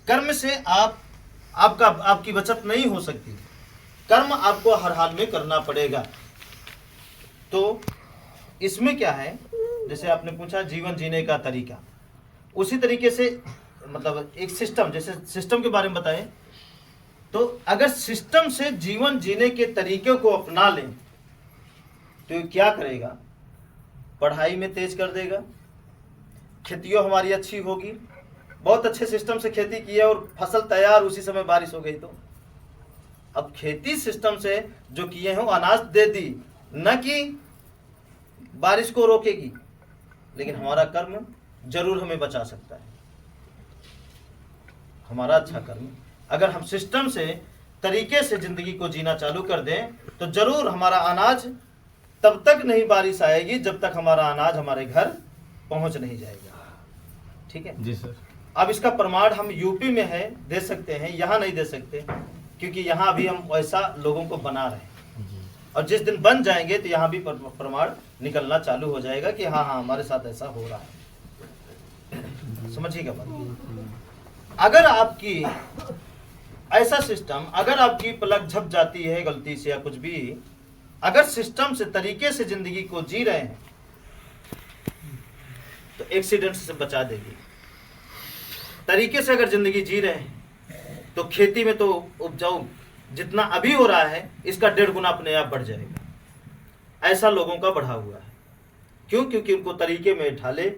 कर्म से आपकी बचत नहीं हो सकती। कर्म आपको हर हाल में करना पड़ेगा। तो इसमें क्या है, जैसे आपने पूछा जीवन जीने का तरीका, उसी तरीके से मतलब एक सिस्टम, जैसे सिस्टम के बारे में बताएं तो अगर सिस्टम से जीवन जीने के तरीके को अपना लें तो ये क्या करेगा, पढ़ाई में तेज कर देगा, खेतियों हमारी अच्छी होगी। बहुत अच्छे सिस्टम से खेती की है और फसल तैयार, उसी समय बारिश हो गई तो अब खेती सिस्टम से जो किए हैं वो अनाज दे दी, न कि बारिश को रोकेगी, लेकिन हमारा कर्म जरूर हमें बचा सकता है। हमारा अच्छा कर्म अगर हम सिस्टम से तरीके से जिंदगी को जीना चालू कर दें तो जरूर हमारा अनाज तब तक नहीं बारिश आएगी जब तक हमारा अनाज हमारे घर पहुंच नहीं जाएगा। ठीक है जी सर। अब इसका प्रमाण हम यूपी में है दे सकते हैं, यहाँ नहीं दे सकते, क्योंकि यहाँ अभी हम वैसा लोगों को बना रहे हैं, और जिस दिन बन जाएंगे तो यहाँ भी प्रमाण निकलना चालू हो जाएगा कि हाँ हाँ हमारे साथ ऐसा हो रहा है। समझिएगा बात। अगर आपकी ऐसा सिस्टम, अगर आपकी पलक झप जाती है गलती से या कुछ भी, अगर सिस्टम से तरीके से जिंदगी को जी रहे हैं तो एक्सीडेंट से बचा देगी। तरीके से अगर जिंदगी जी रहे हैं तो खेती में तो उपजाऊ जितना अभी हो रहा है इसका 1.5 गुना अपने आप बढ़ जाएगा। ऐसा लोगों का बढ़ा हुआ है। क्यों? क्योंकि उनको तरीके में ढाले,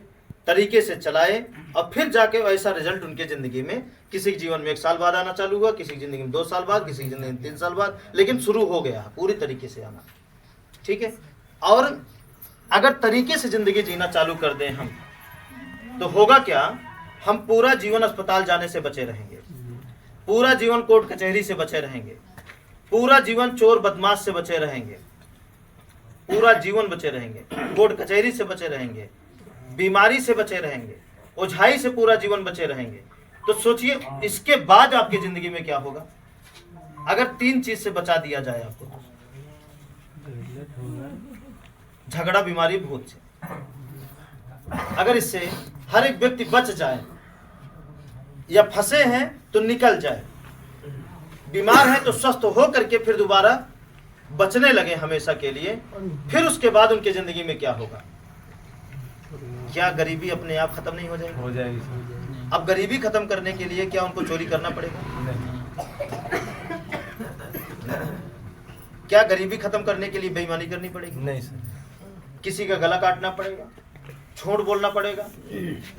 तरीके से चलाए, और फिर जाके ऐसा रिजल्ट उनके जिंदगी में, किसी के जीवन में 1 साल बाद आना चालू हुआ, किसी की जिंदगी में 2 साल बाद, किसी की जिंदगी में 3 साल बाद, लेकिन शुरू हो गया पूरी तरीके से आना। ठीक है। और अगर तरीके से जिंदगी जीना चालू कर दें हम तो होगा क्या, हम पूरा जीवन अस्पताल जाने से बचे रहेंगे, पूरा जीवन कोर्ट कचहरी से बचे रहेंगे, पूरा जीवन चोर बदमाश से बचे रहेंगे, पूरा जीवन बचे रहेंगे, कोर्ट कचहरी से बचे रहेंगे, बीमारी से बचे रहेंगे, ओझाई से पूरा जीवन बचे रहेंगे। तो सोचिए इसके बाद आपकी जिंदगी में क्या होगा अगर 3 चीज से बचा दिया जाए आपको। झगड़ा, बीमारी, भूत से अगर इससे हर एक व्यक्ति बच जाए, या फंसे हैं तो निकल जाए, बीमार है तो स्वस्थ हो करके फिर दोबारा बचने लगे हमेशा के लिए, फिर उसके बाद उनके जिंदगी में क्या होगा? क्या गरीबी अपने आप खत्म नहीं हो जाएगी? हो जाएगी। अब गरीबी खत्म करने के लिए क्या उनको चोरी करना पड़ेगा? क्या गरीबी खत्म करने के लिए बेईमानी करनी पड़ेगी? नहीं सर। किसी का गला काटना पड़ेगा, झूठ बोलना पड़ेगा?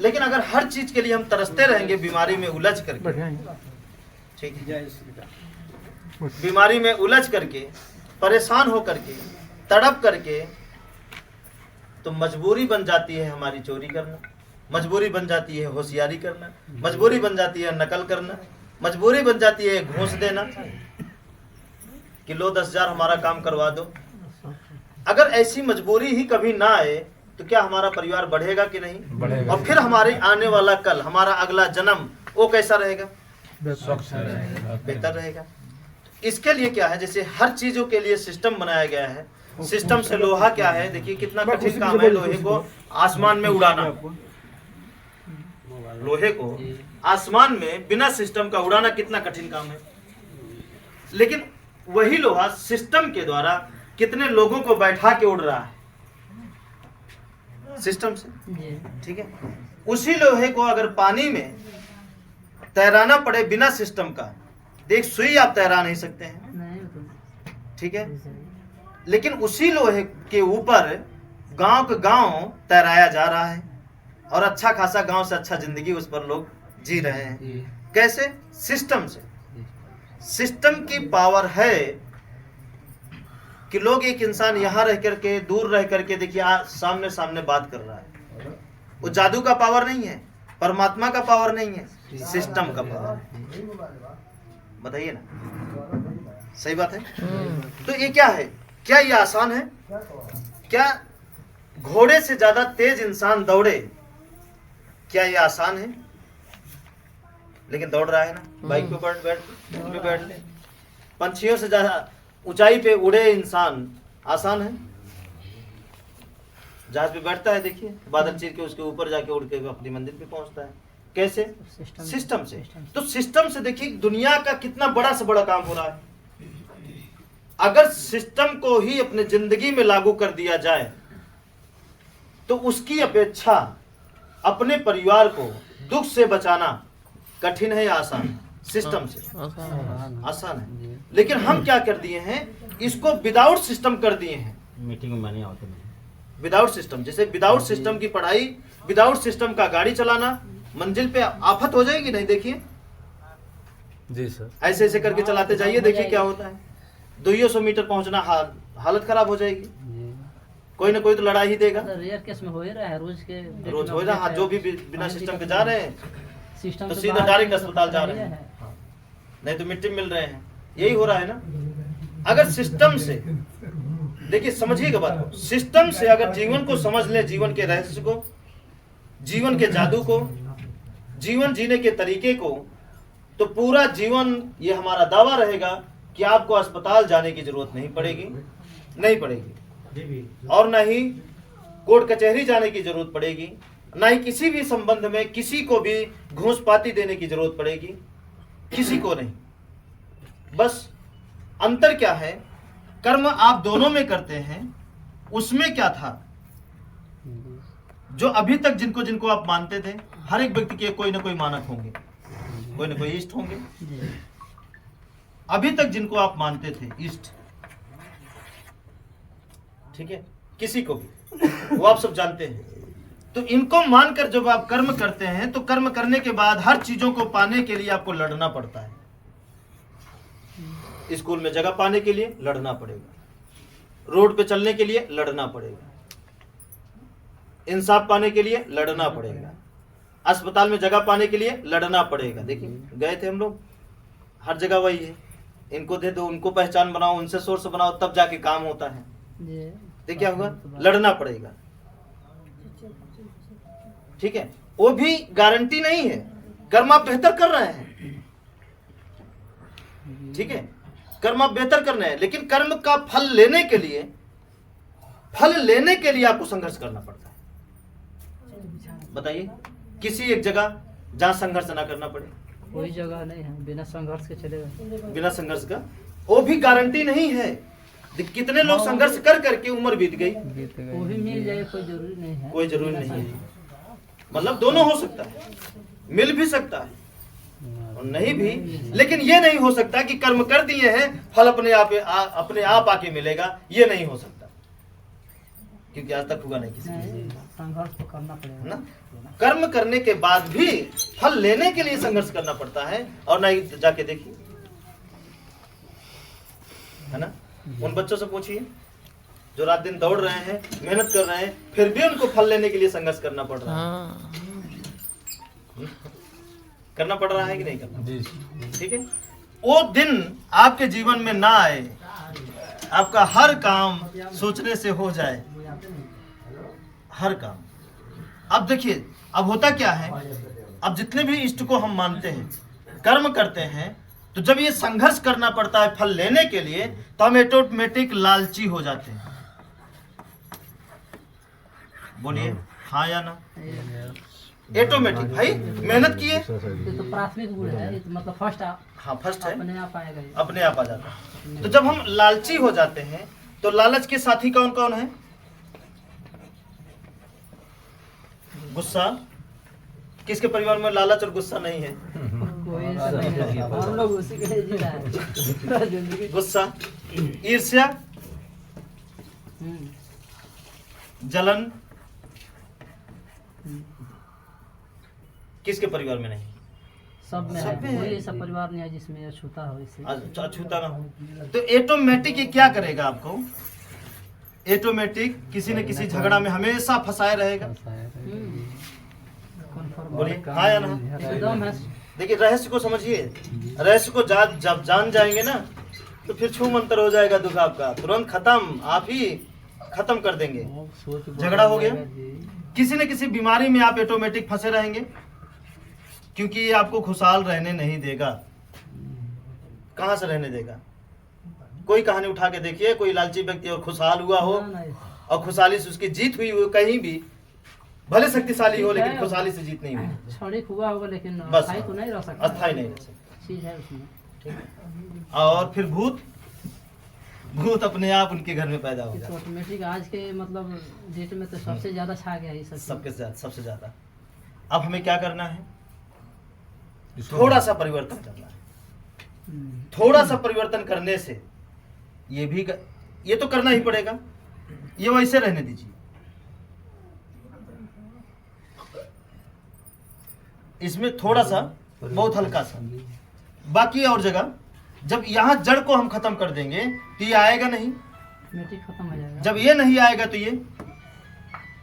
लेकिन अगर हर चीज के लिए हम तरसते रहेंगे बीमारी में उलझ करके, ठीक है, बीमारी में उलझ करके, परेशान हो करके, तड़प करके, तो मजबूरी बन जाती है हमारी चोरी करना, मजबूरी बन जाती है होशियारी करना, मजबूरी बन जाती है नकल करना, मजबूरी बन जाती है घूस देना कि लो 10,000 हमारा काम करवा दो। अगर ऐसी मजबूरी ही कभी ना आए तो क्या हमारा परिवार बढ़ेगा कि नहीं? बढ़ेगा। और फिर हमारे आने वाला कल, हमारा अगला जन्म वो कैसा रहेगा? बेहतर रहेगा। इसके लिए क्या है, जैसे हर चीजों के लिए सिस्टम बनाया गया है। सिस्टम से लोहा क्या है, देखिए कितना कठिन काम है लोहे को आसमान में उड़ाना। लोहे को आसमान में बिना सिस्टम का उड़ाना कितना कठिन काम है, लेकिन वही लोहा सिस्टम के द्वारा कितने लोगों को बैठा के उड़ रहा है सिस्टम से। ठीक है। उसी लोहे को अगर पानी में तैराना पड़े बिना सिस्टम का, देख सुई आप तैरा नहीं सकते हैं, ठीक है, लेकिन उसी लोहे के ऊपर गांव के गांव तैराया जा रहा है और अच्छा खासा गांव से अच्छा जिंदगी उस पर लोग जी रहे हैं। कैसे? सिस्टम से। सिस्टम की पावर है कि लोग, एक इंसान यहां रह करके दूर रह करके देखिए सामने सामने बात कर रहा है, वो जादू का पावर नहीं है, परमात्मा का पावर नहीं है, सिस्टम का पावर है। बताइए ना, सही बात है? तो ये क्या है? क्या ये आसान है? क्या घोड़े से ज्यादा तेज इंसान दौड़े, क्या ये आसान है? लेकिन दौड़ रहा है ना। बाइक पे बैठ ले, पंछियों से ज्यादा ऊंचाई पे उड़े इंसान आसान है? जहाज पे बैठता है, देखिए बादल चीर के उसके ऊपर जाके उड़ के अपनी मंजिल पे पहुंचता है। कैसे? सिस्टम से। तो सिस्टम से देखिए दुनिया का कितना बड़ा से बड़ा काम हो रहा है। अगर सिस्टम को ही अपने जिंदगी में लागू कर दिया जाए तो उसकी अपेक्षा अपने परिवार को दुख से बचाना कठिन है या आसान है? सिस्टम से आसान है। लेकिन हम क्या कर दिए हैं, इसको विदाउट सिस्टम कर दिए हैं। मीटिंग में माने आते नहीं विदाउट सिस्टम, जैसे विदाउट सिस्टम की पढ़ाई, विदाउट सिस्टम का गाड़ी चलाना, मंजिल पे आफत हो जाएगी नहीं। देखिए जी सर, ऐसे ऐसे करके चलाते जाइए, देखिए क्या होता है। 200 मीटर पहुंचना हालत खराब हो जाएगी। कोई ना कोई तो लड़ा ही देगा। रेयर केस में हो ही रहा है, रोज हो रहा है। जो भी बिना सिस्टम के जा रहे हैं तो सीधा डायरेक्ट अस्पताल जा रहे हैं, नहीं तो मिट्टी मिल रहे हैं। यही हो रहा है ना। अगर सिस्टम से, देखिए समझिएगा बात को, सिस्टम से अगर जीवन को समझ ले, जीवन के रहस्य को, जीवन के जादू को, जीवन जीने के तरीके को, तो पूरा जीवन ये हमारा दावा रहेगा कि आपको अस्पताल जाने की जरूरत नहीं पड़ेगी, नहीं पड़ेगी, और न ही कोर्ट कचहरी जाने की जरूरत पड़ेगी, न ही किसी भी संबंध में किसी को भी घूसपाती देने की जरूरत पड़ेगी, किसी को नहीं। बस अंतर क्या है, कर्म आप दोनों में करते हैं। उसमें क्या था, जो अभी तक जिनको जिनको आप मानते थे, हर एक व्यक्ति के कोई ना कोई मानक होंगे, कोई ना कोई इष्ट होंगे। अभी तक जिनको आप मानते थे इष्ट, ठीक है, किसी को भी, वो आप सब जानते हैं। तो इनको मानकर जब आप कर्म करते हैं तो कर्म करने के बाद हर चीजों को पाने के लिए आपको लड़ना पड़ता है। स्कूल में जगह पाने के लिए लड़ना पड़ेगा, रोड पे चलने के लिए लड़ना पड़ेगा, इंसाफ पाने के लिए लड़ना पड़ेगा, अस्पताल में जगह पाने के लिए लड़ना पड़ेगा। देखिए गए थे हम लोग, हर जगह वही है, इनको दे दो, उनको पहचान बनाओ, उनसे सोर्स बनाओ, तब जाके काम होता है। देखिए क्या होगा, लड़ना पड़ेगा। ठीक है, वो भी गारंटी नहीं है। कर्म आप बेहतर कर रहे हैं, ठीक है, कर्म आप बेहतर कर रहे हैं, लेकिन कर्म का फल लेने के लिए, फल लेने के लिए आपको संघर्ष करना पड़ता है। बताइए किसी एक जगह जहां संघर्ष ना करना पड़े, कोई जगह नहीं है बिना संघर्ष के चलेगा। बिना संघर्ष का वो भी गारंटी नहीं है। कितने लोग संघर्ष कर करके उम्र बीत गई, वो भी मिल जाए, कोई जरूरी नहीं है। कोई जरूरी नहीं है। मतलब दोनों हो सकता है, मिल भी सकता है और नहीं भी, लेकिन ये नहीं हो सकता कि कर्म कर दिए हैं फल अपने आप आके मिलेगा, ये नहीं हो सकता, क्योंकि आज तक हुआ नहीं किसी को। संघर्ष तो करना पड़ेगा ना, कर्म करने के बाद भी फल लेने के लिए संघर्ष करना पड़ता है। और नहीं जाके देखिए, है ना, उन बच्चों से पूछिए जो रात दिन दौड़ रहे हैं, मेहनत कर रहे हैं, फिर भी उनको फल लेने के लिए संघर्ष करना पड़ रहा है। करना पड़ रहा है कि नहीं करना? ठीक है, वो दिन आपके जीवन में ना आए, आपका हर काम सोचने से हो जाए, हर काम। अब देखिए, अब होता क्या है, अब जितने भी इष्ट को हम मानते हैं, कर्म करते हैं, तो जब ये संघर्ष करना पड़ता है फल लेने के लिए, तो हम ऑटोमेटिक लालची हो जाते हैं। बोलिए हाँ या ना? ऑटोमेटिक भाई मेहनत किए, ये तो प्राथमिक गुण है, ये तो मतलब फर्स्ट हाँ फर्स्ट है, अपने आप आएगा, अपने आप आ जाता है। तो जब हम लालची हो जाते हैं तो लालच के साथी कौन कौन है? गुस्सा। किसके परिवार में लालच और गुस्सा नहीं है? कोई ऐसा नहीं है, हम लोग उसी के लिए जी रहे हैं जिंदगी। गुस्सा, ईर्ष्या, जलन, किसके परिवार में नहीं? सब में सब में है, है। कोई ऐसा परिवार नहीं है जिसमें अछूता हो। इससे अछूता ना हो तो ऑटोमेटिक ये क्या करेगा आपको? ऑटोमेटिक किसी न किसी झगड़ा में हमेशा फंसाए रहेगा। बोलिए हाँ या ना? एकदम है। देखिए रहस्य को समझिए, रहस्य को जब जान जाएंगे ना तो फिर छू मंतर हो जाएगा दुख आपका, तुरंत खत्म, आप ही खत्म कर देंगे। झगड़ा हो गया, किसी न किसी बीमारी में आप ऑटोमेटिक फंसे रहेंगे, क्योंकि ये आपको खुशहाल रहने नहीं देगा। कहाँ से रहने देगा? कोई कहानी उठा के देखिए, कोई लालची व्यक्ति और खुशहाल हुआ हो और खुशहाली से उसकी जीत हुई हो कहीं भी, भले शक्तिशाली हो ठीक है। लेकिन खुशहाली से जीत नहीं होगी। क्षणिक हुआ होगा लेकिन बस अस्थायी तो नहीं रह सकता। अस्थायी नहीं रह सकता। चीज है उसमें। ठीक है। और फिर भूत अपने आप उनके घर में पैदा हो ये तो जाता है। ऑटोमेटिक आज के मतलब डेट में तो सबसे ज्यादा छा गया ये सब चीज़। सबसे ज्यादा। अब हमें क्या करना है, थोड़ा सा परिवर्तन करना है। थोड़ा सा परिवर्तन करने से ये तो करना ही पड़ेगा, ये वैसे रहने दीजिए। इसमें थोड़ा सा, बहुत हल्का सा, बाकी और जगह जब यहाँ जड़ को हम खत्म कर देंगे तो ये आएगा नहीं। ऑटोमेटिक खत्म हो जाएगा। जब ये नहीं आएगा तो ये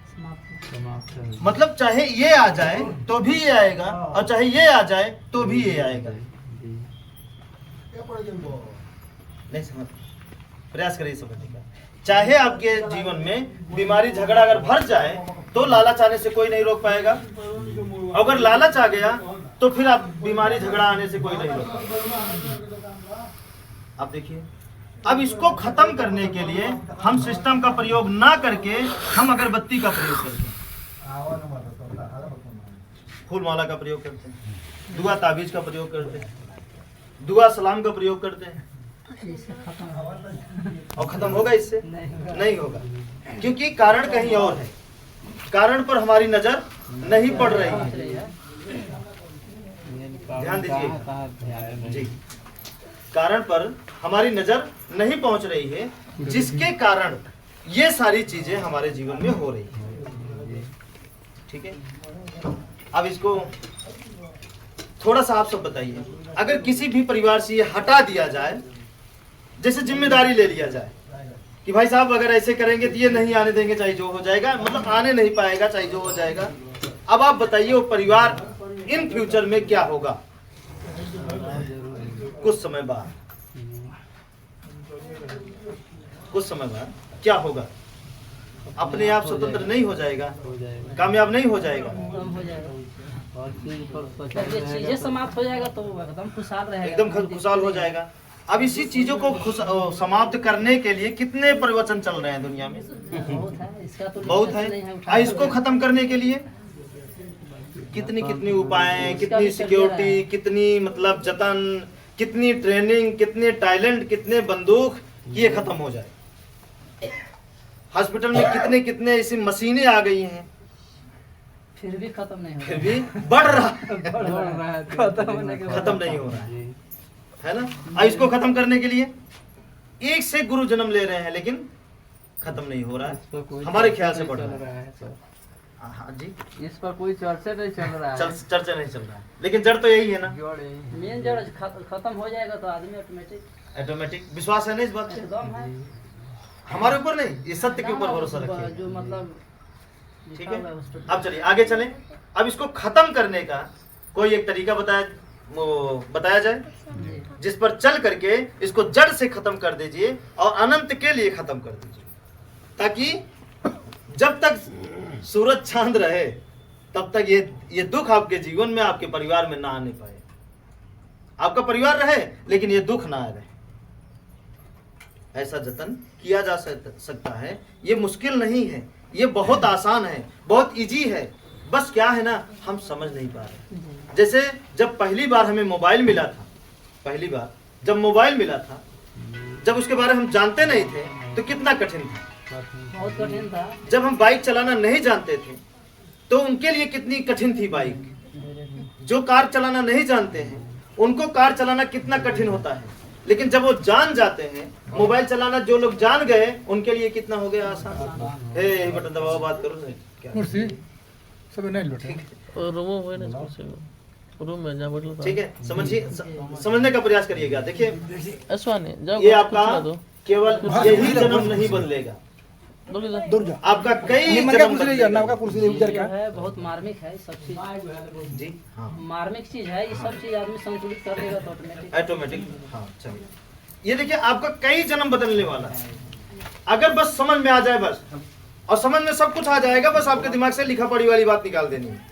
समाप्त। मतलब चाहे ये आ जाए तो भी ये आएगा और चाहे ये आ जाए तो भी ये आएगा। नहीं समझ, प्रयास करिए समझने का। चाहे आपके जीवन में बीमारी झगड़ा अगर भर जाए तो लालच आने से कोई नहीं रोक पाएगा। अगर लालच आ गया तो फिर आप बीमारी झगड़ा आने से कोई नहीं रोक पाएगा। आप देखिए, अब इसको खत्म करने के लिए हम सिस्टम का प्रयोग ना करके हम अगरबत्ती का प्रयोग करते हैं, फूल माला का प्रयोग करते हैं, दुआ ताबीज का प्रयोग करते हैं, दुआ सलाम का प्रयोग करते हैं, इससे खत्म होगा। और खत्म होगा इससे? नहीं होगा, क्योंकि कारण कहीं और है। कारण पर हमारी नजर नहीं पड़ रही है। ध्यान दीजिए जी, कारण पर हमारी नजर नहीं पहुंच रही है, जिसके कारण ये सारी चीजें हमारे जीवन में हो रही है। ठीक है, अब इसको थोड़ा सा आप सब बताइए, अगर किसी भी परिवार से ये हटा दिया जाए, जैसे जिम्मेदारी ले लिया जाए कि भाई साहब अगर ऐसे करेंगे तो ये नहीं आने देंगे, चाहे जो हो जाएगा, मतलब आने नहीं पाएगा चाहे जो हो जाएगा। अब आप बताइए वो परिवार इन फ्यूचर में क्या होगा कुछ समय बाद, कुछ समय बाद क्या होगा? अपने आप स्वतंत्र नहीं हो जाएगा, कामयाब नहीं हो जाएगा। खत्म हो जाएगा और जब ये चीजें समाप्त हो जाएगा तो वो एकदम खुशहाल रहेगा, एकदम खुशहाल हो जाएगा। अब इसी चीजों को समाप्त करने के लिए कितने प्रवचन चल रहे हैं दुनिया में? बहुत है, इसका तो बहुत लिमिट नहीं है। उठा इसको खत्म करने के लिए कितनी उपाय, कितनी सिक्योरिटी, कितनी मतलब जतन, कितनी ट्रेनिंग, कितने टैलेंट, कितने बंदूक कि ये खत्म हो जाए। हॉस्पिटल में कितने ऐसी मशीनें आ गई हैं, फिर भी खत्म नहीं फिर होगा। भी बढ़ रहा है खत्म होने के बाद खत्म नहीं हो रहा है ना। अब इसको खत्म करने के लिए एक से गुरु जन्म ले रहे हैं, लेकिन खत्म नहीं हो रहा है, हमारे ख्याल से बढ़ रहा है। हाँ जी, इस पर कोई चर्चा नहीं चल रहा है। चर्चा नहीं चल रहा है, लेकिन जड़ तो यही है ना। मेन जड़ खत्म हो जाएगा तो आदमी ऑटोमेटिक विश्वास है ना इस बात से? एकदम है। हमारे ऊपर नहीं, ये सत्य के ऊपर भरोसा रखिए। जो मतलब ठीक है, अब चलिए आगे चलें। अब इसको खत्म करने का कोई एक तरीका बताया जाए, जिस पर चल करके इसको जड़ से खत्म कर दीजिए और अनंत के लिए खत्म कर दीजिए, ताकि जब तक सूरज चांद रहे तब तक ये दुख आपके जीवन में, आपके परिवार में ना आने पाए। आपका परिवार रहे लेकिन ये दुख ना रहे। ऐसा जतन किया जा सकता है। ये मुश्किल नहीं है, ये बहुत आसान है, बहुत इजी है। बस क्या है ना, हम समझ नहीं पा रहे। जैसे जब पहली बार हमें मोबाइल मिला था, पहली बार जब मोबाइल मिला था, जब उसके बारे में हम जानते नहीं थे तो कितना कठिन था। बहुत कठिन था। जब हम बाइक चलाना नहीं जानते थे तो उनके लिए कितनी कठिन थी बाइक। जो कार चलाना नहीं जानते हैं उनको कार चलाना कितना कठिन होता है, लेकिन जब वो जान जाते हैं मोबाइल चलाना, जो लोग जान गए उनके लिए कितना हो गया आसान। हे बटन दबाओ, बात करो क्या? कुर्सी सब नहीं लौटे। ठीक है, समझने का प्रयास करिएगा। देखिए, जब ये आपका केवल यही जन्म नहीं बदलेगा, आपका कई जन्म बदलेगा। कुर्सी उधर का है बहुत मार्मिक है सब चीज। जी हाँ, मार्मिक चीज है, ये सब चीज आदमी संतुलित कर देगा तो ऑटोमेटिक। हाँ चलिए, ये देखिए आपका कई जन्म बदलने वाला है। अगर बस समझ में आ जाए, बस, और समझ में सब कुछ आ जाएगा, बस आपके दिमाग से लिखा पढ़ी वाली बात निकाल देनी है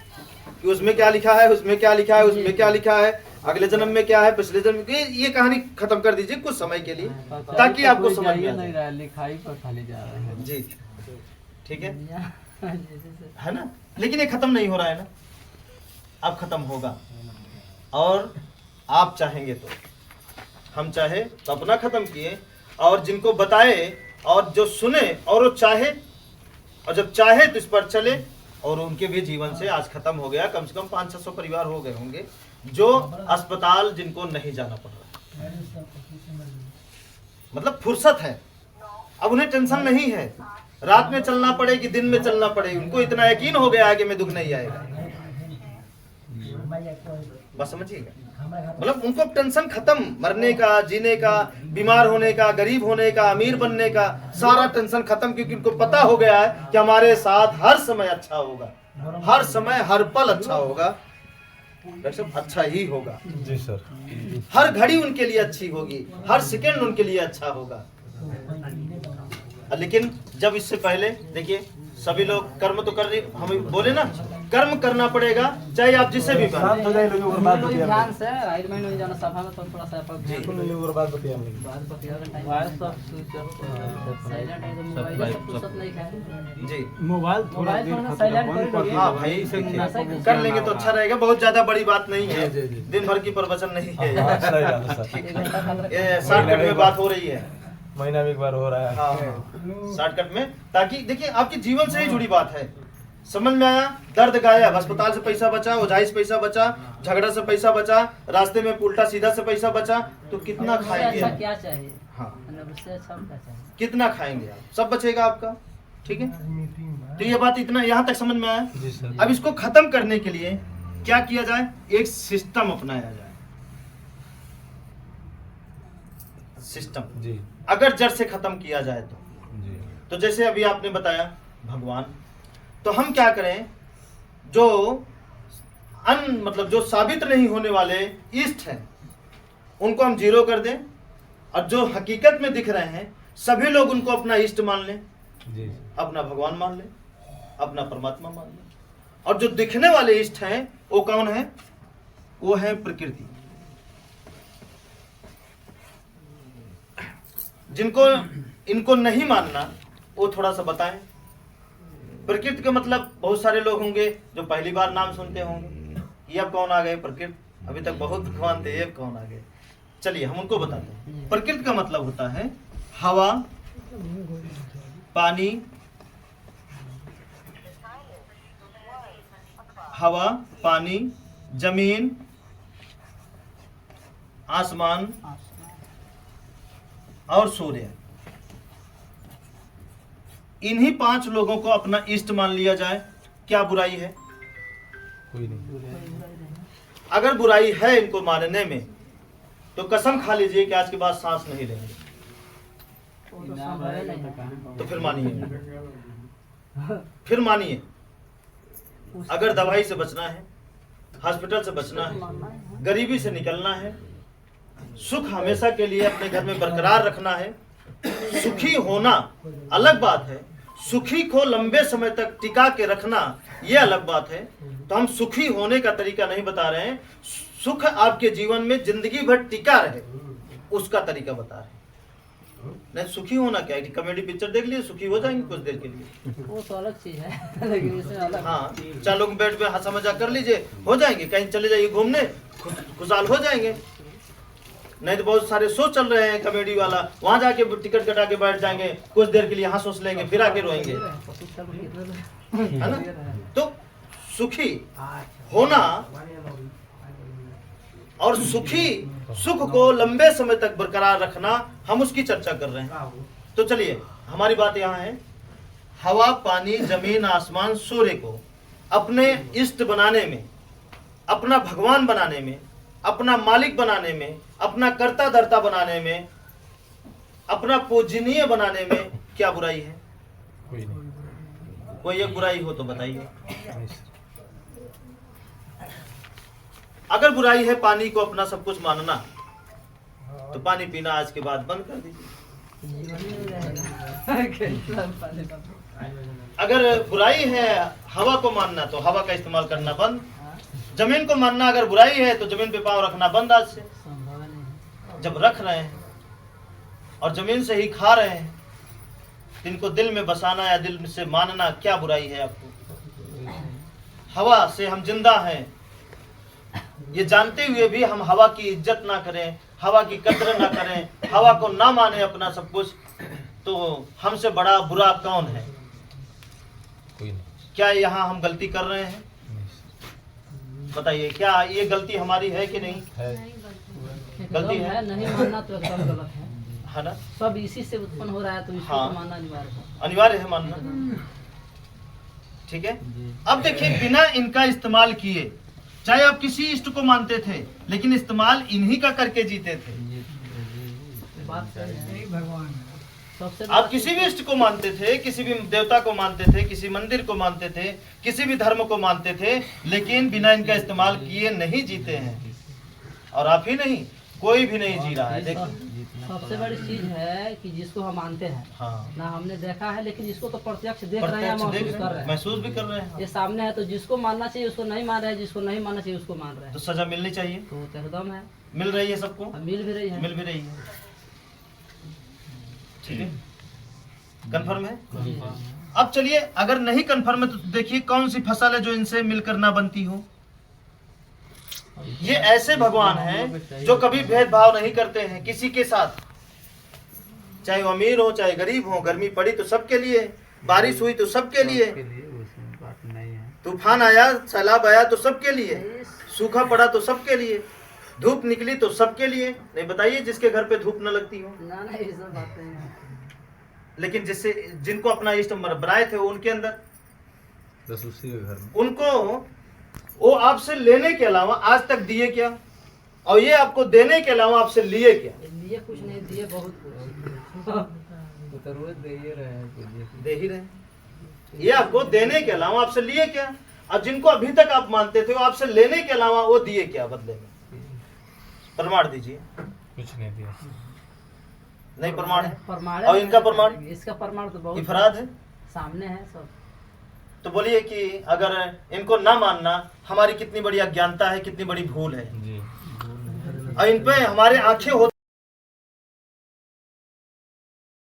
कि उसमें क्या लिखा है, उसमें क्या लिखा है, उसमें क्या लिखा है, अगले जन्म में क्या है, पिछले जन्म में, ये कहानी खत्म कर दीजिए कुछ समय के लिए, ताकि आपको समझ में आ नहीं जाए। रहा, लिखाई पर खाली जा रहा है। जी ठीक है, है ना। लेकिन ये खत्म नहीं हो रहा है ना, अब खत्म होगा। और आप चाहेंगे तो, हम चाहे तो अपना खत्म किए, और जिनको बताए और जो सुने और वो चाहे, और जब चाहे तो इस पर चले, और उनके भी जीवन से आज खत्म हो गया। कम से कम 500-600 परिवार हो गए होंगे जो अस्पताल जिनको नहीं जाना पड़ रहा, मतलब फुर्सत है, अब उन्हें टेंशन नहीं है, रात में चलना पड़े कि दिन में चलना पड़े, उनको इतना यकीन हो गया है कि मैं दुख नहीं आएगा। बस समझिएगा, मतलब उनको टेंशन खत्म, मरने का, जीने का, बीमार होने का, गरीब होने का, अमीर बनने का, सारा टेंशन खत्म, क्योंकि उनको पता हो गया है कि हमारे साथ हर समय अच्छा होगा, हर समय हर पल अच्छा होगा, अच्छा ही होगा जी सर। हर घड़ी उनके लिए अच्छी होगी, हर सेकंड उनके लिए अच्छा होगा। लेकिन जब इससे पहले देखिए सभी लोग कर्म तो कर रही, हम बोले ना कर्म करना पड़ेगा, चाहे आप जिससे भी ध्यान से राइट में नहीं जाना, सभा में तो थोड़ा सा बात साइलेंट है, तो मोबाइल से फुर्सत नहीं है जी, मोबाइल थोड़ा साइलेंट कर हाँ भाई कर लेंगे तो अच्छा रहेगा, बहुत ज्यादा बड़ी बात नहीं है, दिन भर की प्रवचन नहीं है, ये शॉर्टकट में बात हो रही है, महीना में एक बार हो रहा है। हाँ शॉर्टकट में, ताकि देखिए आपके जीवन से ही जुड़ी बात है। समझ में आया? दर्द गायब, अस्पताल से पैसा बचा, ओझाई से पैसा बचा, झगड़ा से पैसा बचा, रास्ते में उल्टा सीधा से पैसा बचा, तो कितना खाएंगे आप? क्या चाहिए? हाँ उससे अच्छा क्या चाहिए? कितना खाएंगे आप? सब बचेगा आपका, ठीक है। तो ये बात इतना यहाँ तक समझ में आया। जी सर। अब इसको खत्म करने के लिए क्या किया जाए? एक सिस्टम अपनाया जाए, सिस्टम जी अगर जड़ से खत्म किया जाए जी तो जैसे अभी आपने बताया भगवान, तो हम क्या करें, जो मतलब जो साबित नहीं होने वाले इष्ट हैं उनको हम जीरो कर दें, और जो हकीकत में दिख रहे हैं सभी लोग उनको अपना इष्ट मान लें, जी अपना भगवान मान लें, अपना परमात्मा मान लें। और जो दिखने वाले इष्ट हैं वो कौन है? वो है प्रकृति। जिनको इनको नहीं मानना वो थोड़ा सा बताएं। प्रकृति का मतलब बहुत सारे लोग होंगे जो पहली बार नाम सुनते होंगे, ये अब कौन आ गए प्रकृति, अभी तक बहुत भगवान थे, ये अब कौन आ गए। चलिए हम उनको बताते हैं। प्रकृति का मतलब होता है हवा, पानी, हवा, पानी, जमीन, आसमान और सूर्य। इन्हीं 5 लोगों को अपना इष्ट मान लिया जाए, क्या बुराई है? कोई नहीं। अगर बुराई है इनको मानने में तो कसम खा लीजिए कि आज के बाद सांस नहीं लेंगे। तो फिर मानिए, अगर दवाई से बचना है, हॉस्पिटल से बचना है, गरीबी से निकलना है, सुख हमेशा के लिए अपने घर में बरकरार रखना है, सुखी होना अलग बात है, सुखी को लंबे समय तक टिका के रखना ये अलग बात है। तो हम सुखी होने का तरीका नहीं बता रहे हैं, सुख आपके जीवन में जिंदगी भर टिका रहे उसका तरीका बता रहे हैं। नहीं सुखी होना क्या है, कॉमेडी पिक्चर देख लिए सुखी हो जाएंगे कुछ देर के लिए, वो तो अलग चीज है, लेकिन इसमें अलग। हाँ 4 लोग बेड पे हंसा मजाक कर लीजिए, हो जाएंगे, कहीं चले जाइए घूमने, खुशहाल हो जाएंगे। नहीं तो बहुत सारे शो चल रहे हैं कॉमेडी वाला, वहां जाके टिकट कटा के बैठ जाएंगे, कुछ देर के लिए हंस हंस लेंगे, फिर आके रोएंगे, है ना। तो सुखी होना और सुख को लंबे समय तक बरकरार रखना, हम उसकी चर्चा कर रहे हैं। तो चलिए हमारी बात यहाँ है, हवा, पानी, जमीन, आसमान, सूर्य को अपने इष्ट बनाने में, अपना भगवान बनाने में, अपना मालिक बनाने में, अपना कर्ता धर्ता बनाने में, अपना पूजनीय बनाने में क्या बुराई है? कोई नहीं। कोई एक बुराई हो तो बताइए। नहीं सर। अगर बुराई है पानी को अपना सब कुछ मानना, तो पानी पीना आज के बाद बंद कर दीजिए। अगर बुराई है हवा को मानना, तो हवा का इस्तेमाल करना बंद। जमीन को मानना अगर बुराई है तो जमीन पे पांव रखना बंद आज से। जब रख रहे हैं और जमीन से ही खा रहे हैं, तो इनको दिल में बसाना या दिल से मानना क्या बुराई है आपको? हवा से हम जिंदा हैं, ये जानते हुए भी हम हवा की इज्जत ना करें, हवा की कद्र ना करें, हवा को ना माने अपना सब कुछ, तो हमसे बड़ा बुरा कौन है? कोई नहीं। क्या यहाँ हम गलती कर रहे हैं? बताइए, क्या ये गलती हमारी है कि नहीं? है। गलती एकदम है? है, नहीं मानना तो एकदम गलत है। है ना? सब इसी से उत्पन्न हो रहा है, तो इसको हाँ। तो मानना अनिवार्य है। अनिवार्य है मानना। ठीक है। अब देखिए, बिना इनका इस्तेमाल किए, चाहे आप किसी इष्ट को मानते थे, लेकिन इस्तेमाल इन्हीं का करके जीते थे। बात सही है। भगवान सबसे आप किसी भी इष्ट को मानते थे, किसी भी देवता को मानते थे, किसी मंदिर को मानते थे, किसी भी धर्म को मानते थे, लेकिन बिना इनका इस्तेमाल किए नहीं जीते हैं। और आप ही नहीं, कोई भी नहीं जी रहा है। देखिए, सबसे बड़ी चीज है कि जिसको हम मानते हैं, हाँ, ना हमने देखा है, लेकिन इसको तो प्रत्यक्ष देख रहे हैं, प्रत्यक्ष महसूस देख कर रहे रहे हैं, हैं। महसूस भी कर रहे हैं। ये सामने है, तो जिसको मानना चाहिए उसको नहीं मान रहे हैं, जिसको नहीं मानना चाहिए उसको मान रहे तो हैं। सजा मिलनी चाहिए, तो एकदम है, मिल रही है सबको, अब मिल भी रही है। मिल भी रही है। ठीक है, कंफर्म है। अब चलिए, अगर नहीं कंफर्म है तो देखिए कौन सी फसल है जो इनसे मिलकर ना बनती हो। ये ऐसे भगवान हैं जो कभी भेदभाव नहीं करते हैं किसी के साथ, चाहे वो अमीर हो चाहे गरीब हो। गर्मी पड़ी तो सबके लिए, बारिश हुई तो सबके लिए, बात नहीं है। तूफान आया, सैलाब आया तो सबके लिए, सूखा पड़ा तो सबके लिए, धूप निकली तो सबके लिए। नहीं बताइए जिसके घर पे धूप न लगती हो। ना ना, ये सब बातें हैं। लेकिन जिससे जिनको अपना इष्ट बनाए थे वो उनके अंदर, बस उसी के घर में। उनको वो आपसे लेने के अलावा आज तक दिए क्या, और ये आपको देने के अलावा आपसे लिए क्या? ये लिए कुछ नहीं, दिए बहुत कुछ। वो तो रोज दे ही रहे हैं कुछ। दे ही रहे। ये आपको देने के अलावा आपसे लिए क्या? और जिनको अभी तक आप मानते थे वो आपसे लेने के अलावा वो दिए क्या बदले में? प्रमाण दीजिए। कुछ नहीं दिया। नहीं प्रमाण है। प्रमाण और इनका प्रमाण? इसका प्रमाण तो बहुत इफराद है। सामने है सब। तो बोलिए कि अगर इनको ना मानना हमारी कितनी बड़ी अज्ञानता है, कितनी बड़ी भूल है। जी। और इन पे हमारे आंखें होती